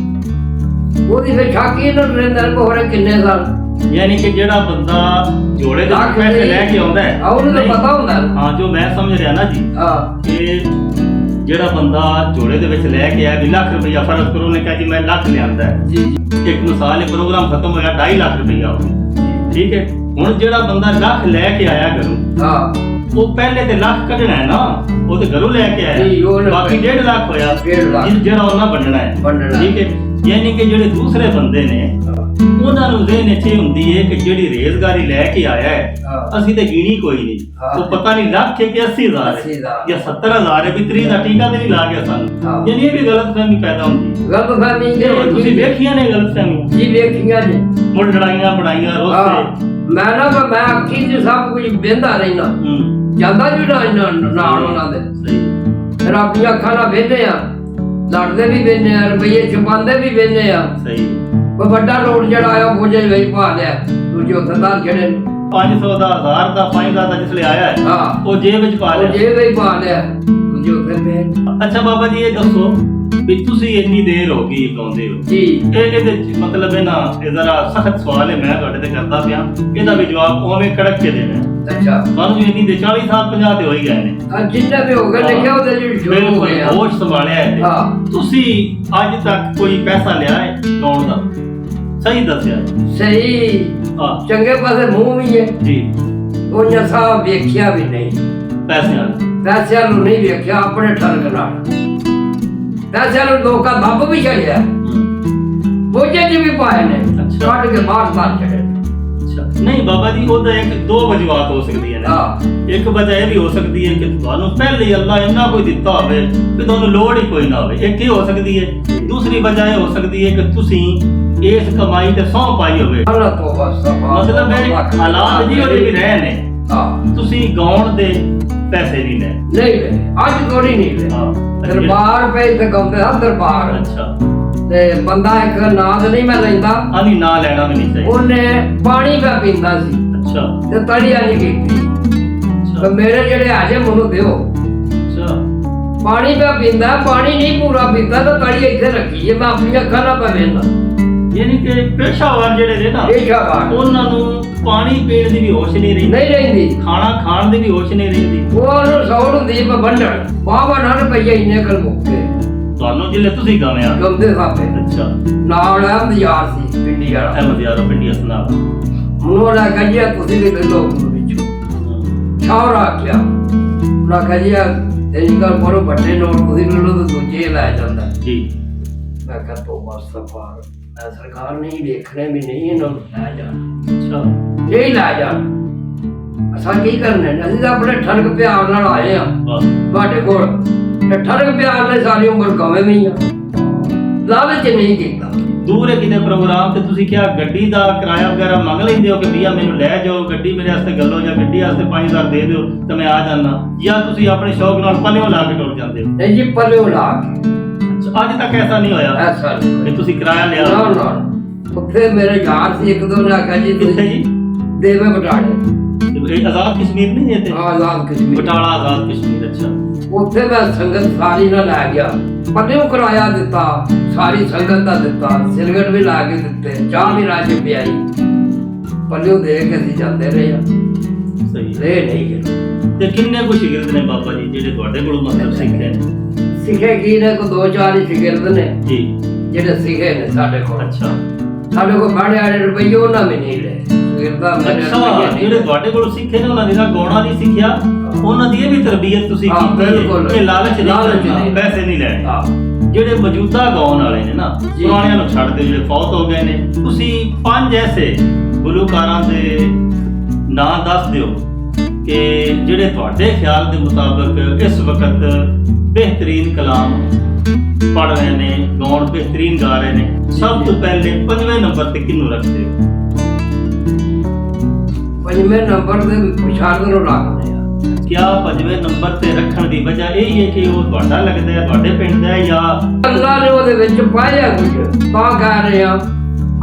B: ਉਹਦੀ ਫਿਰ ਸ਼ੱਕ ਹੀ ਇਹਨਾਂ ਨੂੰ ਰਹਿੰਦਾ ਨੇ ਕੋਹਰੇ ਕਿੰਨੇ ਸਾਲ।
A: ਯਾਨੀ ਕਿ ਜਿਹੜਾ ਬੰਦਾ ਜੋੜੇ ਦੇ
B: ਲੱਖ
A: ਪੈਸੇ
B: ਦੇ-
A: ਲੈ ਕੇ ਆਉਂਦਾ ਹੈ,
B: ਆ ਉਹਨੂੰ ਤਾਂ
A: ਨਹੀਂ,
B: ਪਤਾ ਹੁੰਦਾ ਨਾ।
A: ਹਾਂ, ਜੋ ਮੈਂ ਸਮਝ ਰਿਹਾ ਨਾ ਜੀ,
B: ਹਾਂ
A: ਕਿ ਜਿਹੜਾ ਬੰਦਾ ਜੋੜੇ ਦੇ ਵਿੱਚ ਲੈ ਕੇ ਆਇਆ ਵੀ ਲੱਖ ਰੁਪਈਆ, ਫਰਜ਼ ਕਰੋ ਉਹਨੇ ਕਿਹਾ ਜੀ ਮੈਂ ਲੱਖ ਲਿਆਂਦਾ ਹੈ।
B: ਜੀ ਜੀ
A: ਇੱਕ ਮਿਸਾਲ ਹੈ, ਪ੍ਰੋਗਰਾਮ ਖਤਮ ਹੋਇਆ 2.5 ਲੱਖ ਰੁਪਈਆ ਹੋ ਗਿਆ। ਠੀਕ ਹੈ, ਹੁਣ ਜਿਹੜਾ ਬੰਦਾ ਲੱਖ ਲੈ ਕੇ ਆਇਆ ਘਰੋਂ,
B: ਹਾਂ
A: ਉਹ ਪਹਿਲੇ ਤੇ ਲੱਖ ਕੱਢਣਾ ਹੈ ਨਾ, ਉਹ ਤੇ ਘਰੋਂ ਲੈ ਕੇ
B: ਜੀ,
A: ਆਇਆ,
B: ਉਹ
A: ਬਾਕੀ 1.5 ਲੱਖ ਹੋਇਆ
B: 1.5 ਲੱਖ।
A: ਜਿਹੜਾ ਉਹਨਾਂ ਵੰਡਣਾ ਹੈ।
B: ਵੰਡਣਾ।
A: ਠੀਕ ਹੈ, ਯਾਨੀ ਕਿ ਜਿਹੜੇ ਦੂਸਰੇ ਬੰਦੇ ਨੇ ਉਹਨਾਂ ਨੂੰ ਜ਼ਿਹਨ ਵਿੱਚ ਇਹ ਹੁੰਦੀ ਹੈ ਕਿ ਜਿਹੜੀ ਰੇਜ਼ਗਾਰੀ ਲੈ ਕੇ ਆਇਆ ਹੈ,
B: ਹਾਂ।
A: ਅਸੀਂ ਤੇ ਗਿਣੀ ਕੋਈ ਨਹੀਂ,
B: ਹਾਂ।
A: ਉਹ ਪਤਾ ਨਹੀਂ ਲੱਖ ਹੈ ਕਿ 80,000 ਹੈ
B: 80,000
A: ਜਾਂ 70,000 ਹੈ, ਵੀ 30 ਦਾ ਟੀਕਾ ਤੇ ਨਹੀਂ ਲਾ ਗਿਆ
B: ਹਾਂ।
A: ਸਾਨੂੰ। ਯਾਨੀ ਇਹ ਵੀ ਗਲਤਫਹਿਮੀ ਪੈਦਾ ਹੁੰਦੀ ਹੈ।
B: ਗਲਤਫਹਿਮੀ
A: ਇਹ ਤੁਸੀਂ ਵੇਖੀਆਂ ਨੇ ਗਲਤਫਹਿਮੀਆਂ,
B: ਜੀ ਵੇਖੀਆਂ ਜੀ।
A: ਮੁੜ ਲੜਾਈਆਂ ਬੜਾਈਆਂ
B: ਹਾਂ
A: ਰੋਸੇ।
B: ਮੈਂ ਅੱਖੀ ਚ ਸਭ ਕੁਝ ਵੇਂਦਾ ਰਹਿਣਾ, ਜਾਂਦਾ ਜੀ ਨਾ ਨਾਲ ਉਹਨਾਂ ਦੇ।
A: ਸਹੀ
B: ਫਿਰ ਆਪਣੀਆਂ ਅੱਖਾਂ ਨਾਲ ਵੇਖਦੇ ਆ, ਲੜਦੇ ਵੀ ਵੇਖਦੇ ਆ, ਰੁਪਈਏ ਛੁਪਾਉਂਦੇ ਵੀ ਵੇਖਦੇ ਆ।
A: ਸਹੀ।
B: ਉਹ ਵੱਡਾ ਰੋਡ ਜਿਹੜਾ ਆਇਆ ਉਹ ਬੋਝੇ ਵਿੱਚ ਪਾ ਲਿਆ, ਦੂਜੇ ਉੱਥੇ ਦਾ ਜਿਹੜੇ
A: 500 ਦਾ 1000 ਦਾ 5000 ਦਾ ਜਿਸਲੇ ਆਇਆ ਹੈ
B: ਹਾਂ
A: ਉਹ ਜੇਬ ਵਿੱਚ ਪਾ
B: ਉਹ
A: ਲਿਆ।
B: ਜੇਬ ਵਿੱਚ ਪਾ ਲਿਆ ਕੁਝ ਉੱਥੇ ਪਿਆ।
A: ਅੱਛਾ ਬਾਬਾ ਜੀ ਇਹ ਦੱਸੋ ਵੀ ਤੁਸੀਂ ਇੰਨੀ ਦੇਰ ਹੋ ਗਈ ਗਾਉਂਦੇ ਹੋ
B: ਜੀ
A: ਇਹਦੇ ਚ ਮਤਲਬ ਹੈ ਨਾ ਇਹ ਜ਼ਰਾ ਸਖਤ ਸਵਾਲ ਹੈ ਮੈਂ ਤੁਹਾਡੇ ਤੇ ਕਰਦਾ ਪਿਆ ਇਹਦਾ ਵੀ ਜਵਾਬ ਉਵੇਂ ਕੜਕ ਕੇ ਦੇਣਾ ਹੈ।
B: ਅੱਛਾ
A: ਤੁਹਾਨੂੰ ਵੀ ਇੰਨੀ ਦੇ 40 ਸਾਲ 50 ਤੇ ਹੋ ਹੀ ਗਏ ਨੇ
B: ਅੱਜ ਜਿੰਨਾ ਵੀ ਹੋ ਗਿਆ ਲਿਖਿਆ ਉਹਦੇ ਵਿੱਚ ਸ਼ੁਰੂ ਹੋ
A: ਬਿਲਕੁਲ
B: ਗਿਆ।
A: ਹੋਸ਼ ਸੰਭਾਲਿਆ ਹੈ
B: ਹਾਂ
A: ਤੁਸੀਂ ਅੱਜ ਤੱਕ ਕੋਈ ਪੈਸਾ ਲਿਆ ਹੈ ਗਾਉਣ ਦਾ ਸਹੀ ਦੱਸਿਆ ਹੈ।
B: ਸਹੀ
A: ਹਾਂ
B: ਚੰਗੇ ਪਾਸੇ ਮੂੰਹ ਵੀ ਹੈ
A: ਜੀ
B: ਉਹ ਜਸਾ ਵੇਖਿਆ ਵੀ ਨਹੀਂ
A: ਪੈਸਿਆਂ
B: ਪੈਸਿਆਂ ਨੂੰ ਨਹੀਂ ਵੇਖਿਆ ਆਪਣੇ ਠਰਕ ਨਾਲ ਪੈਸਿਆਂ ਨੂੰ ਲੋਕਾਂ ਦੱਬ ਵੀ ਛੜਿਆ ਬੋਝੇ ਚ ਵੀ ਪਾਏ ਨੇ
A: ਅੱਛਾ।
B: ਕੱਢ ਕੇ ਬਾਹਰ ਛੱਡੇ
A: ਅੱਛਾ ਨਹੀਂ ਬਾਬਾ ਜੀ ਉਹਦਾ ਇੱਕ ਦੋ ਵਜੂਹਾਤ ਹੋ ਸਕਦੀਆਂ ਨੇ
B: ਹਾਂ
A: ਇੱਕ ਵਜ੍ਹਾ ਇਹ ਵੀ ਹੋ ਸਕਦੀ ਹੈ ਕਿ ਤੁਹਾਨੂੰ ਪਹਿਲੇ ਹੀ ਅੱਲਾ ਇੰਨਾ ਕੋਈ ਦਿੱਤਾ ਹੋਵੇ ਕਿ ਤੁਹਾਨੂੰ ਲੋੜ ਹੀ ਕੋਈ ਨਾ ਹੋਵੇ ਇੱਕ ਇਹ ਹੋ ਸਕਦੀ ਹੈ ਦੂਸਰੀ ਵਜ੍ਹਾ ਇਹ ਹੋ ਸਕਦੀ ਹੈ ਕਿ ਤੁਸੀਂ ਇਸ ਕਮਾਈ ਤੇ ਸਹੁੰ ਪਾਈ ਹੋਵੇ
B: ਅੱਲਾ ਤੋਂ ਵਸਫਾ
A: ਮਤਲਬ ਇਹ ਹਾਲਾਤ ਜੀ ਉਹਦੇ ਵੀ ਰਹੇ ਨੇ
B: ਹਾਂ
A: ਤੁਸੀਂ ਗਾਉਣ ਦੇ ਪੈਸੇ ਨਹੀਂ ਲੈ
B: ਨਹੀਂ ਵੇ ਅੱਜ ਥੋੜੀ ਨਹੀਂ ਵੇ
A: ਹਾਂ
B: ਦਰਬਾਰ ਪੇ ਤੇ ਗਾਉਂਦੇ ਆ ਦਰਬਾਰ
A: ਅੱਛਾ
B: ਤੇ ਬੰਦਾ ਇੱਕ ਨਾਦ ਨਹੀਂ ਮੈਂ ਲੈਂਦਾ
A: ਆਨੀ ਨਾ ਲੈਣਾ ਵੀ ਨਹੀਂ ਚਾਹੀਦਾ
B: ਉਹਨੇ ਪਾਣੀ ਪਿਆ ਪੀਂਦਾ ਸੀ
A: ਅੱਛਾ
B: ਤੇ ਤੜੀਆਂ ਨਹੀਂ ਕੀਤੀ
A: ਅੱਛਾ
B: ਤੇ ਮੇਰੇ ਜਿਹੜੇ ਆਜੇ ਮੈਨੂੰ ਦਿਓ
A: ਅੱਛਾ
B: ਪਾਣੀ ਪਿਆ ਪੀਂਦਾ ਪਾਣੀ ਨਹੀਂ ਪੂਰਾ ਪੀਂਦਾ ਤਾਂ ਤੜੀ ਇੱਥੇ ਰੱਖੀ ਹੈ ਮੈਂ ਆਪਣੀਆਂ ਅੱਖਾਂ ਨਾਲ ਪਵੇਂਦਾ
A: ਯਾਨੀ ਕਿ ਪੇਸ਼ਾਵਰ ਜਿਹੜੇ ਨੇ ਨਾ
B: ਇਹ ਸ਼ਾਬਾਸ਼
A: ਉਹਨਾਂ ਨੂੰ ਪਾਣੀ ਪੀਣ ਦੀ ਵੀ ਹੋਸ਼ ਨਹੀਂ ਰਹਿੰਦੀ
B: ਨਹੀਂ ਰਹਿੰਦੀ
A: ਖਾਣਾ ਖਾਣ ਦੀ ਵੀ ਹੋਸ਼ ਨਹੀਂ ਰਹਿੰਦੀ
B: ਉਹਨੂੰ ਸੌੜ ਹੁੰਦੀ ਹੈ ਬੰਡਣ ਬਾਬਾ ਨਾਲ ਰੁਪਈਆ ਇੰਨੇ ਕਰ ਮੁੱਕੇ
A: ਤੁਹਾਨੂੰ ਜਿੱਲੇ ਤੁਸੀਂ ਗਾਵਿਆ
B: ਗੰਦੇ ਸਾਪੇ
A: ਅੱਛਾ
B: ਨਾਲ ਅਹਿਮਦ ਯਾਰ ਸੀ ਪਿੰਡੀ ਵਾਲਾ
A: ਅਹਿਮਦ ਯਾਰ ਪਿੰਡੀ ਅਸਨਾ
B: ਮੈਨੂੰ ਨਾ ਕਹੀਆ ਤੁਸੀਂ ਵੀ ਲੈ ਲੋ ਵਿੱਚੋਂ ਛਾਉ ਰੱਖਿਆ ਨਾ ਕਹੀਆ ਤੇਰੀ ਗੱਲ ਪਰੋ ਵੱਡੇ ਨੋਟ ਤੁਸੀਂ ਲੈ ਲੋ ਤਾਂ ਦੂਜੇ ਲੈ ਜਾਂਦਾ
A: ਜੀ
B: ਮੈਂ ਕਹਾਂ ਤੋਂ ਮਸਤਫਾ ਸਰਕਾਰ ਨਹੀਂ ਵੇਖਣੇ ਵੀ ਨਹੀਂ ਇਹਨਾਂ ਨੂੰ ਲੈ ਜਾਣ
A: ਅੱਛਾ
B: ਇਹ ਲੈ ਜਾਣ ਅਸਾਂ ਕੀ ਕਰਨਾ ਹੈ? ਅਸੀਂ ਤਾਂ ਆਪਣੇ ਠਰਕ ਪਿਆਰ ਨਾਲ ਆਏ ਆ
A: ਵਾਹ
B: ਤੁਹਾਡੇ ਕੋਲ ਤੇ ਠਰਕ ਪਿਆਰ ਨਾਲ ਸਾਰੀ ਉਮਰ ਗਵੇਂ ਨਹੀਂ ਆ ਲਾਲਚ ਨਹੀਂ ਕੀਤਾ
A: ਦੂਰ ਹੈ ਕਿਤੇ ਪ੍ਰੋਗਰਾਮ ਤੇ ਤੁਸੀਂ ਕਿਹਾ ਗੱਡੀ ਦਾ ਕਿਰਾਇਆ ਵਗੈਰਾ ਮੰਗ ਲੈਂਦੇ ਹੋ ਕਿ ਭਈਆ ਮੈਨੂੰ ਲੈ ਜਾਓ ਗੱਡੀ ਮੇਰੇ ਵਾਸਤੇ ਗੱਲੋ ਜਾਂ ਗੱਡੀ ਵਾਸਤੇ 5000 ਦੇ ਦਿਓ ਤੇ ਮੈਂ ਆ ਜਾਣਾ ਜਾਂ ਤੁਸੀਂ ਆਪਣੇ ਸ਼ੌਕ ਨਾਲ ਪੱਲਿਓ ਲਾ ਕੇ ਟੁਰ ਜਾਂਦੇ ਹੋ
B: ਨਹੀਂ ਜੀ ਪੱਲਿਓ ਲਾ ਕੇ
A: ਅੱਜ ਤੱਕ ਐਸਾ ਨਹੀਂ ਹੋਇਆ
B: ਐਸਾ ਨਹੀਂ
A: ਕਿ ਤੁਸੀਂ ਕਿਰਾਇਆ ਲਿਆ
B: ਨਾ ਨਾ ਉੱਥੇ ਮੇਰੇ ਯਾਰ ਸੀ ਇੱਕ ਦੋ ਨੇ ਆਖਿਆ ਜੀ
A: ਕਿੱਥੇ ਜੀ
B: ਦੇਵੇ ਬਟਾਲੇ
A: ਇਹ ਆਜ਼ਾਦ ਕਸ਼ਮੀਰ ਨਹੀਂ ਹੈ ਤੇ
B: ਆਜ਼ਾਦ ਕਸ਼ਮੀਰ
A: ਬਟਾਲਾ ਆਜ਼ਾਦ ਕਸ਼ਮੀਰ ਅੱਛਾ
B: ਉੱਥੇ ਮੈਂ ਸੰਗਤ ਸਾਰੀ ਨਾਲ ਲੈ ਗਿਆ ਪੱਲਿਓ ਕਿਰਾਇਆ ਦਿੱਤਾ ਸਾਰੀ ਸੰਗਤ ਦਾ ਦਿੱਤਾ ਸਿਰਗਟ ਵੀ ਲਾ ਕੇ ਦਿੱਤੇ ਚਾਹ ਵੀ ਰਾਜ ਪਿਆਈ ਪੱਲਿਓ ਦੇ ਕੇ ਅਸੀਂ ਜਾਂਦੇ ਰਹੇ ਆ
A: ਸਹੀ
B: ਲੈ ਨਹੀਂ ਗਏ
A: ਤੇ ਕਿੰਨੇ ਕੁ ਸ਼ਾਗਿਰਦ ਨੇ ਬਾਬਾ ਜੀ ਜਿਹੜੇ ਤੁਹਾਡੇ ਕੋਲੋਂ ਮਤਲਬ ਸਿੱਖੇ ਨੇ
B: ਸਿੱਖੇ ਕੀ ਨੇ ਕੋ ਦੋ ਚਾਰ ਹੀ ਸ਼ਾਗਿਰਦ ਨੇ
A: ਜੀ
B: ਜਿਹੜੇ ਸਿੱਖੇ ਨੇ ਸਾਡੇ ਕੋਲ
A: ਅੱਛਾ
B: ਸਾਡੇ ਕੋਲ ਬਾੜੇ ਆੜੇ ਰੁਪਈਏ ਉਹਨਾਂ ਵੀ ਨਹੀਂ ਲੈ ਸ਼ਾਗਿਰਦਾਂ ਮੇਰੇ
A: ਅੱਛਾ
B: ਰੁਪਈਏ ਨਹੀਂ
A: ਜਿਹੜੇ ਤੁਹਾਡੇ ਕੋਲੋਂ ਸਿੱਖੇ ਨੇ ਉਹਨਾਂ ਨੇ ਨਾ ਗਾਉਣਾ ਨਹੀਂ ਸਿੱਖਿਆ ਉਹਨਾਂ ਦੀ ਇਹ ਵੀ ਤਰਬੀਅਤ ਤੁਸੀਂ
B: ਹਾਂ,
A: ਕੀਤੀ
B: ਬਿਲਕੁਲ।
A: ਹੈ ਕਿ ਲਾਲਚ
B: ਲਾਲਚ
A: ਨਹੀਂ
B: ਨਹੀਂ।
A: ਪੈਸੇ ਨਹੀਂ ਲੈਣੇ
B: ਹਾਂ
A: ਜਿਹੜੇ ਮੌਜੂਦਾ ਗਾਉਣ ਵਾਲੇ ਨੇ ਨਾ
B: ਜੀ।
A: ਪੁਰਾਣਿਆਂ ਨੂੰ ਛੱਡ ਦਿਓ ਜਿਹੜੇ ਫੌਤ ਹੋ ਗਏ ਨੇ ਤੁਸੀਂ 5 ਐਸੇ ਗੁਲੂਕਾਰਾਂ ਦੇ ਨਾਂ ਦੱਸ ਦਿਓ ਕਿ ਜਿਹੜੇ ਤੁਹਾਡੇ ਖਿਆਲ ਦੇ ਮੁਤਾਬਕ ਇਸ ਵਕਤ ਬਿਹਤਰੀਨ ਕਲਾਮ ਪੜ ਰਹੇ ਨੇ ਗਾਉਣ ਬਿਹਤਰੀਨ ਗਾ ਰਹੇ ਨੇ ਸਭ ਤੋਂ ਪਹਿਲੇ 5ਵੇਂ ਨੰਬਰ ਤੇ ਕਿਹਨੂੰ ਰੱਖਦੇ ਹੋ
B: ਪੰਜਵੇਂ ਨੰਬਰ ਦੇ ਪਛਾਣ ਨੂੰ ਰੱਖਦੇ ਆ
A: ਕਿਆ 5ਵੇਂ ਨੰਬਰ ਤੇ ਰੱਖਣ ਦੀ ਵਜ੍ਹਾ ਇਹ ਹੈ ਕਿ ਉਹ ਤੁਹਾਡਾ ਲੱਗਦਾ ਹੈ ਤੁਹਾਡੇ ਪਿੰਡ ਦਾ ਹੈ ਜਾਂ
B: ਅੱਲਾ ਨੇ ਉਹਦੇ ਵਿੱਚ ਪਾਇਆ ਕੁਝ ਤਾਂ ਕਹਿ ਰਹੇ ਆ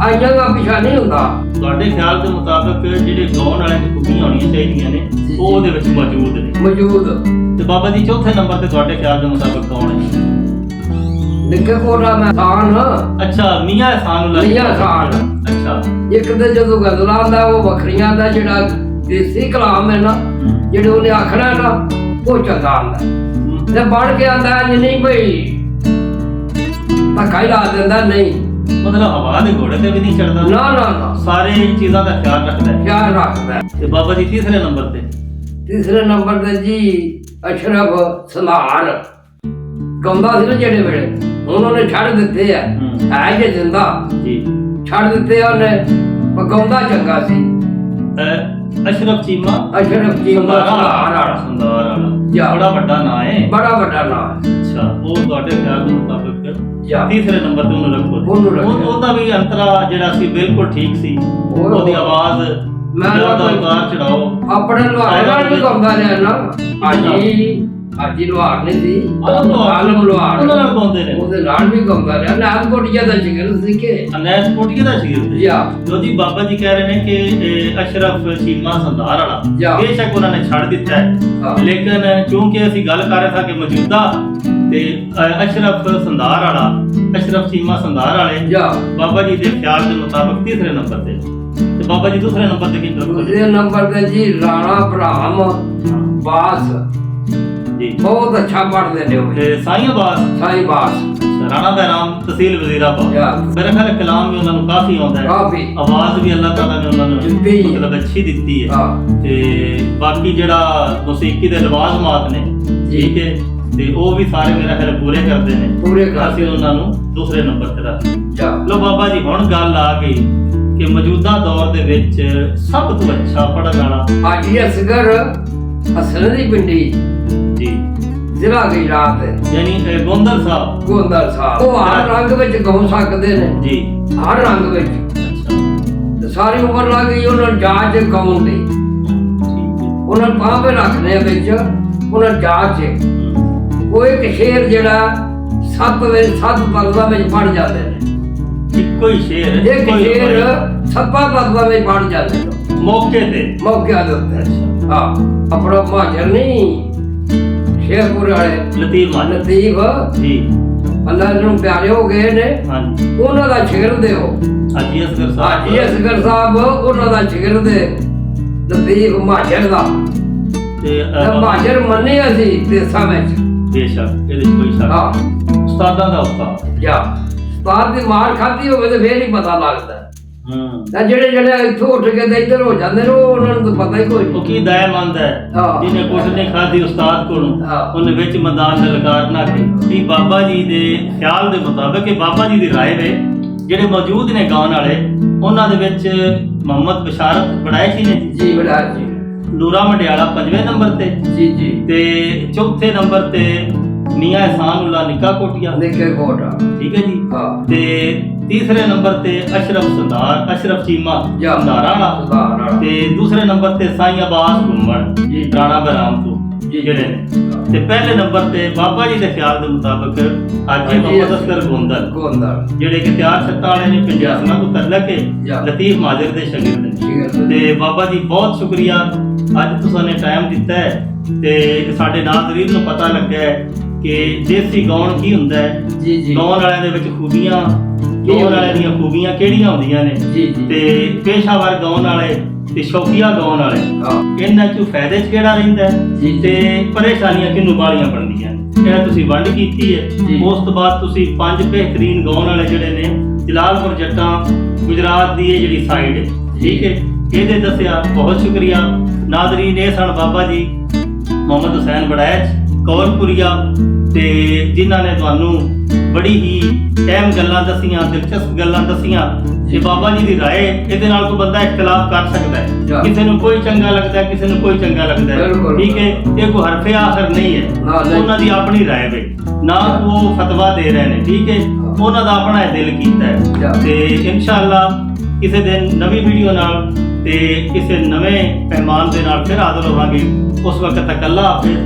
B: ਆਈਆਂ ਦਾ ਪਿਛਾ ਨਹੀਂ ਹੁੰਦਾ
A: ਤੁਹਾਡੇ ਖਿਆਲ ਦੇ ਮੁਤਾਬਕ ਜਿਹੜੇ ਗਾਉਣ ਵਾਲਿਆਂ ਦੀ ਖੂਬੀਆਂ ਹੋਣੀਆਂ ਚਾਹੀਦੀਆਂ ਨੇ ਉਹ ਉਹਦੇ ਵਿੱਚ ਮੌਜੂਦ ਨੇ
B: ਮੌਜੂਦ
A: ਤੇ ਬਾਬਾ ਜੀ ਚੌਥੇ ਨੰਬਰ ਤੇ ਤੁਹਾਡੇ ਖਿਆਲ ਦੇ ਮੁਤਾਬਕ ਕੌਣ ਹੈ
B: ਨਿੱਕੇ ਕੋਲਾ ਮੈਂ ਖਾਨ
A: ਅੱਛਾ ਮੀਆਂ ਅਹਿਸਾਨ
B: ਮੀਆਂ ਅਹਿਸਾਨ।
A: ਅੱਛਾ
B: ਇੱਕ ਤੇ ਜਦੋਂ ਗਜ਼ਲਾਂ ਦਾ ਉਹ ਵੱਖਰੀਆਂ ਦਾ ਜਿਹੜਾ ਦੇਸੀ ਕਲਾਮ ਹੈ ਨਾ ਜਿਹੜੇ ਉਹਨੇ ਆਖਣਾ ਨਾ ਉਹ ਚੰਗਾ ਆਂਦਾ ਤੇ ਬਣ ਕੇ ਆਂਦਾ ਨਹੀਂ ਭਈ ਧੱਕਾ ਹੀ ਲਾ ਦਿੰਦਾ ਨਹੀਂ
A: ਮਤਲਬ ਹਵਾ ਦੇ ਘੋੜੇ ਤੇ ਵੀ ਨਹੀਂ ਚੜਦਾ
B: ਨਾ ਨਾ ਨਾ
A: ਸਾਰੇ ਚੀਜ਼ਾਂ ਦਾ ਖਿਆਲ ਰੱਖਦਾ ਹੈ
B: ਖਿਆਲ ਰੱਖਦਾ
A: ਤੇ ਬਾਬਾ ਜੀ ਤੀਸਰੇ ਨੰਬਰ ਤੇ
B: ਤੀਸਰੇ ਨੰਬਰ ਤੇ ਜੀ ਅਸ਼ਰਫ ਸਲਾਰ ਗਾਉਂਦਾ ਸੀ ਨਾ ਜਿਹੜੇ ਵੇਲੇ ਹੁਣ ਉਹਨੇ ਛੱਡ ਦਿੱਤੇ ਆ ਹੈ ਜੇ ਜਿੰਦਾ
A: ਜੀ
B: ਛੱਡ ਦਿੱਤੇ ਆ ਉਹਨੇ ਪਰ ਗਾਉਂਦਾ ਚੰਗਾ ਸੀ
A: ਅਸ਼ਰਫ ਚੀਮਾ
B: ਅਸ਼ਰਫ ਜੀ
A: ਸੰਦਾਰ
B: ਵਾਲਾ
A: ਵਾਲਾ
B: ਜਾ।
A: ਬੜਾ ਵੱਡਾ ਨਾਂ ਹੈ
B: ਬੜਾ ਵੱਡਾ ਨਾਮ
A: ਅੱਛਾ ਉਹ ਤੁਹਾਡੇ ਖਿਆਲ ਦੇ ਮੁਤਾਬਕ
B: ਜਾ।
A: ਤੀਸਰੇ ਨੰਬਰ ਤੇ ਉਹਨੂੰ ਰੱਖੋ
B: ਉਹਨੂੰ ਰੱਖਿਆ।
A: ਉਹਦਾ ਵੀ ਅੰਤਰਾ ਜਿਹੜਾ ਸੀ ਬਿਲਕੁਲ ਠੀਕ ਸੀ ਉਹਦੀ ਆਵਾਜ਼
B: ਮੈਂ
A: ਜਿਆਦਾ ਉਤਾਰ ਚੜਾਓ
B: ਆਪਣੇ ਲੁਹਾਰੇ ਨਾਲ ਵੀ ਗਾਉਂਦਾ ਰਿਹਾ ਨਾ ਹਾਂਜੀ ਹਾਜੀ ਲੋਹਾਰ ਨਹੀਂ ਸੀ
A: ਆਲਮ
B: ਆਲਮ ਲੋਹਾਰ
A: ਉਹਨਾਂ ਨਾਲ ਗਾਉਂਦੇ ਨੇ
B: ਉਹਦੇ ਨਾਲ ਵੀ ਗਾਉਂਦਾ ਰਿਹਾ ਨਾਥ ਕੋਟੀਆ ਦਾ ਜ਼ਿਕਰ ਸੀ ਕਿ
A: ਅਨੈਸ ਕੋਟੀਏ ਦਾ ਸ਼ਗਿਰਦ ਹੈ
B: ਯਾ
A: ਜੋ ਜੀ ਬਾਬਾ ਜੀ ਕਹਿ ਰਹੇ ਨੇ ਕਿ ਇਹ ਅਸ਼ਰਫ ਚੀਮਾ ਸੰਧਾਰ ਵਾਲਾ
B: ਜਾ।
A: ਬੇਸ਼ੱਕ ਉਹਨਾਂ ਨੇ ਛੱਡ ਦਿੱਤਾ
B: ਹਾਂ।
A: ਹੈ ਲੇਕਿਨ ਕਿਉਂਕਿ ਅਸੀਂ ਗੱਲ ਕਰ ਰਹੇ ਸਾਂ ਕਿ ਮੌਜੂਦਾ ਤੇ ਅਸ਼ਰਫ ਸੰਧਾਰ ਵਾਲਾ ਅਸ਼ਰਫ ਚੀਮਾ ਸੰਧਾਰ ਵਾਲੇ
B: ਜਾ
A: ਬਾਬਾ ਜੀ ਦੇ ਖਿਆਲ ਦੇ ਮੁਤਾਬਕ ਤੀਸਰੇ ਨੰਬਰ ਤੇ ਤੇ ਬਾਬਾ ਜੀ ਦੂਸਰੇ ਨੰਬਰ ਤੇ ਕੀ ਦੱਸੋ
B: ਦੂਸਰੇ ਨੰਬਰ ਤੇ ਜੀ ਰਾਣਾ ਬ੍ਰਾਹਮ ਬਾਸ
A: ਜੀ
B: ਬਹੁਤ ਅੱਛਾ ਪੜ੍ਹਦੇ ਨੇ ਉਹ
A: ਤੇ ਸਾਈਂ ਅਬਾਸ
B: ਸਾਈਂ ਬਾਸ
A: ਰਾਣਾ ਦਾ ਨਾਮ ਤਹਿਸੀਲ ਵਜ਼ੀਰਾਬਾਦ
B: ਯਾ
A: ਮੇਰੇ ਖਿਆਲ ਹੈ ਕਲਾਮ ਵੀ ਉਹਨਾਂ ਨੂੰ ਕਾਫੀ ਆਉਂਦਾ ਹੈ
B: ਕਾਫੀ
A: ਆਵਾਜ਼ ਵੀ ਅੱਲਾਹ ਤਾਲਾ ਨੇ ਉਹਨਾਂ ਨੂੰ
B: ਦਿੱਤੀ।
A: ਮਤਲਬ ਅੱਛੀ ਦਿੱਤੀ ਹੈ
B: ਹਾਂ
A: ਤੇ ਬਾਕੀ ਜਿਹੜਾ ਮੌਸੀਕੀ ਦੇ ਲਵਾਜ਼ਮਾਤ ਨੇ ਠੀਕ ਹੈ ਤੇ ਉਹ ਵੀ ਸਾਰੇ ਮੇਰਾ ਖਿਆਲ ਪੂਰੇ ਕਰਦੇ ਨੇ
B: ਪੂਰੇ ਕਰ
A: ਅਸੀਂ ਉਹਨਾਂ ਨੂੰ ਦੂਸਰੇ ਨੰਬਰ ਤੇ ਰੱਖ
B: ਜਾ
A: ਲੋ ਬਾਬਾ ਜੀ ਹੁਣ ਗੱਲ ਆ ਗਈ ਕਿ ਮੌਜੂਦਾ ਦੌਰ ਦੇ ਵਿੱਚ ਸਭ ਤੋਂ ਅੱਛਾ ਪੜ੍ਹਨ ਵਾਲਾ
B: ਹਾਜੀ ਅਸਗਰ ਹਸਨ ਦੀ ਪਿੰਡੀ
A: ਜੀ
B: ਜ਼ਿਲ੍ਹਾ ਗੁਜਰਾਤ ਹੈ
A: ਯਾਨੀ ਗੋਂਦਲ ਸਾਹਿਬ
B: ਗੋਂਦਰ ਸਾਹਿਬ ਉਹ ਹਰ ਰੰਗ ਵਿੱਚ ਗਾਉ ਸਕਦੇ ਨੇ
A: ਜੀ
B: ਹਰ ਰੰਗ ਵਿੱਚ
A: ਅੱਛਾ
B: ਤੇ ਸਾਰੀ ਉਮਰ ਲੱਗ ਗਈ ਉਹਨਾਂ ਨੂੰ ਜਾਚ ਗਾਉਣ ਦੀ
A: ਠੀਕ ਹੈ
B: ਉਹਨਾਂ ਨੂੰ ਪਾਵੇਂ ਰੱਖਦੇ ਵਿੱਚ ਉਹਨਾਂ ਨੂੰ ਜਾਚ ਹੈ ਉਹ ਇੱਕ ਸ਼ੇਰ ਜਿਹੜਾ 7 ਪਰਦਾ ਵਿੱਚ ਪੜ ਜਾਂਦੇ ਨੇ
A: ਇੱਕੋ ਹੀ ਸ਼ੇਰ
B: ਇੱਕ
A: ਇੱਕੋ ਹੀ
B: ਸ਼ੇਰ
A: ਲਫ਼ਜ਼।
B: 7 ਪਰਦਾ ਵਿੱਚ ਪੜ ਜਾਂਦੇ ਨੇ
A: ਮੌਕੇ ਤੇ
B: ਮੌਕਿਆਂ ਦੇ ਉੱਤੇ
A: ਅੱਛਾ
B: ਹਾਂ ਆਪਣਾ ਮਾਜਰ ਨਹੀਂ ਸ਼ੇਰਪੁਰ ਵਾਲੇ
A: ਲਤੀਫ ਮਾਨ
B: ਲਤੀਫ
A: ਜੀ
B: ਅੱਲਾਹ ਨੂੰ ਪਿਆਰੇ ਹੋ ਗਏ ਨੇ
A: ਹਾਂਜੀ
B: ਉਹਨਾਂ ਦਾ ਸ਼ਿਗਰਦ ਦਿਓ
A: ਹਾਜੀ ਅਸਗਰ ਸਾਹਿਬ
B: ਹਾਜੀ ਅਸਗਰ ਸਾਹਿਬ ਉਹਨਾਂ ਦਾ ਸ਼ਿਗਰਦ ਲਤੀਫ ਮਾਜਰ ਦਾ
A: ਤੇ
B: ਤੇ ਮਾਜਰ ਮੰਨਿਆ ਸੀ ਦੇਸਾਂ ਵਿੱਚ
A: ਬੇਸ਼ੱਕ ਇਹਦੇ 'ਚ ਕੋਈ ਸ਼ੱਕ
B: ਹਾਂ
A: ਨਹੀਂ। ਉਸਤਾਦਾਂ ਦਾ ਉਸਤਾਦ
B: ਜਾਂ ਉਸਤਾਦ ਦੀ ਮਾਰ ਖਾਧੀ ਹੋਵੇ ਤੇ ਫੇਰ ਹੀ ਪਤਾ ਲੱਗਦਾ ਤਾਂ ਜਿਹੜੇ ਇੱਥੋਂ ਉੱਠ ਕੇ ਤੇ ਇੱਧਰ ਹੋ ਜਾਂਦੇ ਨੇ ਉਹਨਾਂ ਨੂੰ ਤਾਂ ਪਤਾ ਹੀ ਕੋਈ
A: ਉਹ
B: ਨਹੀਂ
A: ਕੀ ਦਾਇਮੰਦ ਹੈ
B: ਹਾਂ।
A: ਜਿਹਨੇ ਕੁਛ ਨਹੀਂ ਖਾਧੀ ਉਸਤਾਦ ਕੋਲੋਂ
B: ਹਾਂ।
A: ਉਹਨੇ ਵਿੱਚ ਮੈਦਾਨ ਲਲਕਾਰ ਨਾ ਕੇ ਵੀ ਬਾਬਾ ਜੀ ਦੇ ਖਿਆਲ ਦੇ ਮੁਤਾਬਕ ਇਹ ਬਾਬਾ ਜੀ ਦੀ ਰਾਏ ਵੇ ਜਿਹੜੇ ਮੌਜੂਦ ਨੇ ਗਾਉਣ ਵਾਲੇ ਉਹਨਾਂ ਦੇ ਵਿੱਚ ਮੁਹੰਮਦ ਬਸ਼ਾਰਤ ਬੜਾਇਸ਼ੀ ਨੇ
B: ਜੀ ਬੜਾ ਜੀ
A: ਨੂਰਾ ਮੰਡਿਆਲਾ 5ਵੇਂ ਨੰਬਰ ਤੇ
B: ਜੀ ਜੀ
A: ਤੇ ਚੌਥੇ ਨੰਬਰ ਤੇ ਮੀਆਂ ਇਹਸਾਨੁੱਲਾ ਨਿੱਕਾ ਕੋਟੀਆ
B: ਦੇਖੇ ਕੋਟਾ
A: ਠੀਕ ਹੈ ਜੀ
B: ਹਾਂ
A: ਤੇ ਤੀਸਰੇ ਨੰਬਰ ਤੇ ਅਸ਼ਰਫ ਸੰਧਾਰ ਅਸ਼ਰਫ ਚੀਮਾ
B: ਜਾਂ
A: ਸੰਧਾਰਾ ਵਾਲਾ
B: ਸੁਧਾਰ ਵਾਲਾ
A: ਤੇ ਦੂਸਰੇ ਨੰਬਰ ਤੇ ਸਾਈਂ ਅਬਾਸ ਘੁੰਮਣ
B: ਜੀ।
A: ਰਾਣਾ ਬਰਾਮ ਤੋਂ
B: ਜੀ।
A: ਜਿਹੜੇ ਨੇ ਤੇ ਪਹਿਲੇ ਨੰਬਰ ਤੇ ਬਾਬਾ ਜੀ ਦੇ ਖਿਆਲ ਦੇ ਮੁਤਾਬਕ ਹਾਜੀ ਮੁਹੰਮਦ ਅਸਗਰ ਗੋਂਦਲ
B: ਗੋਂਦਰ
A: ਜਿਹੜੇ ਕਿ ਤਿਆਰ ਸੱਤਾ ਵਾਲੇ ਨੇ ਪੰਜਾਬੀਆਂ ਤੋਂ ਤਲਕ ਕੇ
B: ਜਾਂ।
A: ਲਤੀਫ ਮਾਜਰ ਦੇ ਸ਼ਾਗਿਰਦ ਨੇ
B: ਸ਼ਿਗਰਦ
A: ਤੇ ਬਾਬਾ ਜੀ ਬਹੁਤ ਸ਼ੁਕਰੀਆ ਅੱਜ ਤੁਸੀਂ ਨੇ ਟਾਈਮ ਦਿੱਤਾ ਹੈ ਤੇ ਸਾਡੇ ਨਾਜ਼ਰੀਨ ਨੂੰ ਪਤਾ ਲੱਗਾ ਹੈ ਕਿ ਦੇਸੀ ਗਾਉਣ ਕੀ ਹੁੰਦਾ ਹੈ
B: ਜੀ ਜੀ
A: ਗਾਉਣ ਵਾਲਿਆਂ ਦੇ ਵਿੱਚ ਖੂਬੀਆਂ ਗਾਉਣ ਵਾਲਿਆਂ ਦੀਆਂ ਖੂਬੀਆਂ ਕਿਹੜੀਆਂ ਹੁੰਦੀਆਂ ਨੇ
B: ਜੀ ਜੀ
A: ਤੇ ਪੇਸ਼ਾਵਰ ਗਾਉਣ ਵਾਲੇ ਤੇ ਸ਼ੌਕੀਆ ਗਾਉਣ ਵਾਲੇ
B: ਹਾਂ
A: ਇਹਨਾਂ ਚੋਂ ਫਾਇਦੇ ਚ ਕਿਹੜਾ ਰਹਿੰਦਾ ਹੈ
B: ਜੀ।
A: ਤੇ ਪਰੇਸ਼ਾਨੀਆਂ ਕਿਹਨੂੰ ਵਾਲੀਆਂ ਬਣਦੀਆਂ ਨੇ ਇਹ ਤੁਸੀਂ ਵੰਡ ਕੀਤੀ ਹੈ
B: ਜੀ।
A: ਉਸ ਤੋਂ ਬਾਅਦ ਤੁਸੀਂ 5 ਬਿਹਤਰੀਨ ਗਾਉਣ ਵਾਲੇ ਜਿਹੜੇ ਨੇ ਜਲਾਲਪੁਰ ਜੱਟਾਂ ਗੁਜਰਾਤ ਦੀ ਇਹ ਜਿਹੜੀ ਸਾਈਡ ਹੈ ਠੀਕ ਹੈ ਇਹਦੇ ਦੱਸਿਆ ਬਹੁਤ ਸ਼ੁਕਰੀਆ ਨਾਜ਼ਰੀਨ ਇਹ ਸਨ ਬਾਬਾ ਜੀ ਮੁਹੰਮਦ ਹੁਸੈਨ ਬੜੈਚ ਕੌਲਪੁਰੀਆ ਤੇ ਜਿਨ੍ਹਾਂ ਨੇ ਤੁਹਾਨੂੰ ਬੜੀ ਹੀ ਅਹਿਮ ਗੱਲਾਂ ਦੱਸੀਆਂ ਦਿਲਚਸਪ ਗੱਲਾਂ ਦੱਸੀਆਂ ਕਿ ਬਾਬਾ ਜੀ ਦੀ ਰਾਏ ਇਹਦੇ ਨਾਲ ਕੋਈ ਬੰਦਾ ਇਖਤਲਾਫ ਕਰ ਸਕਦਾ ਹੈ
B: ਜਾਂ।
A: ਕਿਸੇ ਨੂੰ ਕੋਈ ਚੰਗਾ ਲੱਗਦਾ ਹੈ ਕਿਸੇ ਨੂੰ ਕੋਈ ਚੰਗਾ ਲੱਗਦਾ ਹੈ
B: ਬਿਲਕੁਲ।
A: ਠੀਕ ਹੈ ਇਹ ਕੋਈ ਹਰਫੇ ਆਖਰ ਨਹੀਂ ਹੈ
B: ਨਾ, ਨਹੀਂ।
A: ਉਹਨਾਂ ਦੀ ਆਪਣੀ ਰਾਏ ਵੇ ਨਾ ਉਹ ਫਤਵਾ ਦੇ ਰਹੇ ਨੇ ਠੀਕ ਹੈ ਉਹਨਾਂ ਦਾ ਆਪਣਾ ਦਿਲ ਕੀਤਾ
B: ਜਾਂ।
A: ਹੈ ਤੇ ਇਨਸ਼ਾਅੱਲਾ ਕਿਸੇ ਦਿਨ ਨਵੀਂ ਵੀਡੀਓ ਨਾਲ ਤੇ ਕਿਸੇ ਨਵੇਂ ਪੈਮਾਨ ਦੇ ਨਾਲ ਫਿਰ ਹਾਜ਼ਰ ਹੋਵਾਂਗੇ ਉਸ ਵਕਤ ਤੱਕ ਅੱਲਾ ਹਾਫਿਜ਼।